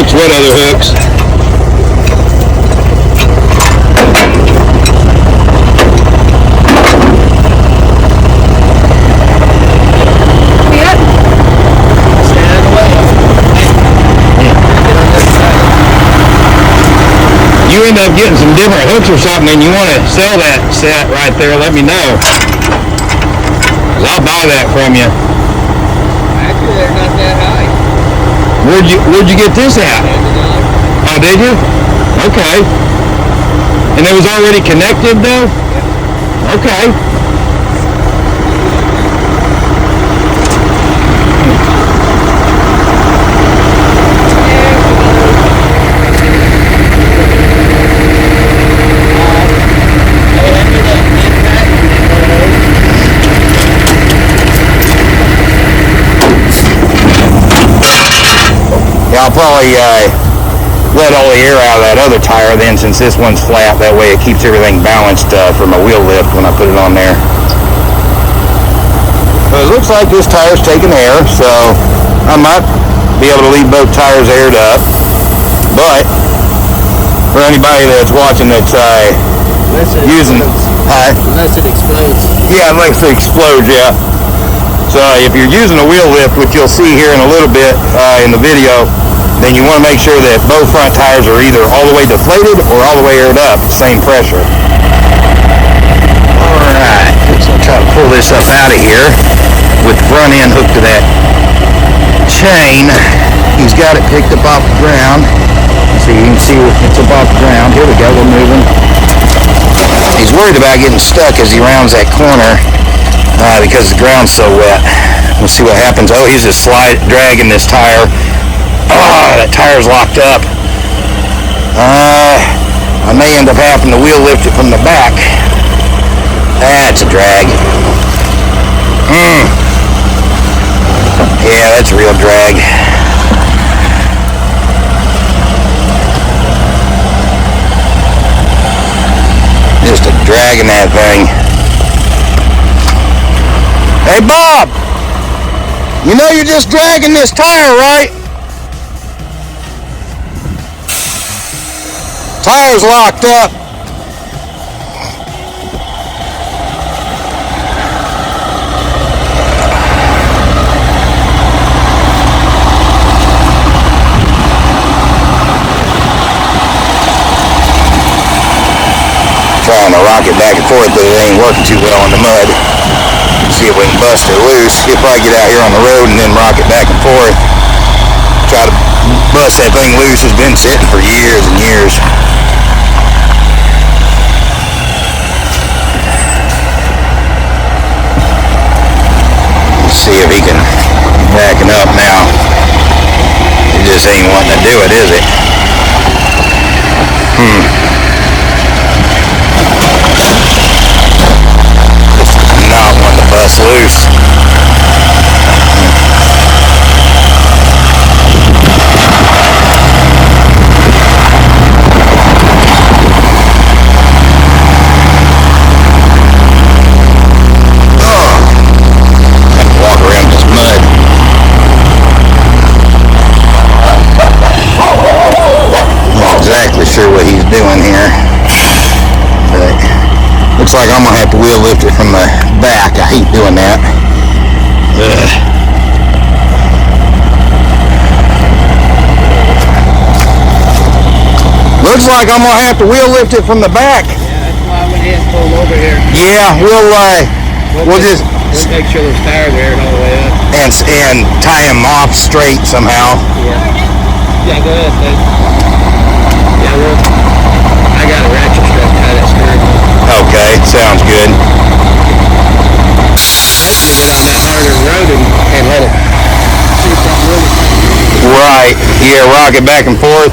hooks? What other hooks? You end up getting some different hooks or something and you want to sell that set right there, let me know. 'Cause I'll buy that from you. Actually, they're not that high. Where'd you get this at? Oh, did you? Okay. And it was already connected though? Yeah. Okay. I'll probably let all the air out of that other tire then, since this one's flat. That way it keeps everything balanced for my wheel lift when I put it on there. But it looks like this tire's taking air, so I might be able to leave both tires aired up. But for anybody that's watching that's using... Unless it explodes. Yeah, unless it explodes, yeah. So if you're using a wheel lift, which you'll see here in a little bit in the video, then you want to make sure that both front tires are either all the way deflated or all the way aired up, same pressure. Alright, so I'll try to pull this up out of here with the front end hooked to that chain. He's got it picked up off the ground. So you can see it's up off the ground. Here we go, we're moving. He's worried about getting stuck as he rounds that corner because the ground's so wet. We'll see what happens. Oh, he's just dragging this tire. Oh, that tire's locked up. I may end up having to wheel lift it from the back. That's a drag. Yeah, that's a real drag. Just a dragging that thing. Hey, Bob! You know you're just dragging this tire, right? Tire's locked up. Trying to rock it back and forth, but it ain't working too well in the mud. See if we can bust it loose. We'll probably get out here on the road and then rock it back and forth. Try to bust that thing loose. It's been sitting for years and years. See if he can back it up now. He just ain't wanting to do it, is it? Just not wanting to bust loose. Sure what he's doing here, but looks like I'm gonna have to wheel lift it from the back. I hate doing that. Looks like I'm gonna have to wheel lift it from the back. Yeah, that's why I went ahead and pulled over here. Yeah, we'll just make sure those tires are aired all the way up and tie them off straight somehow. Yeah, go ahead, please. Yeah, well, I got a ratchet strap tie that steering wheel. Okay, sounds good. Actually, get on that part of the road and let it see something really. Right. Yeah, rock it back and forth.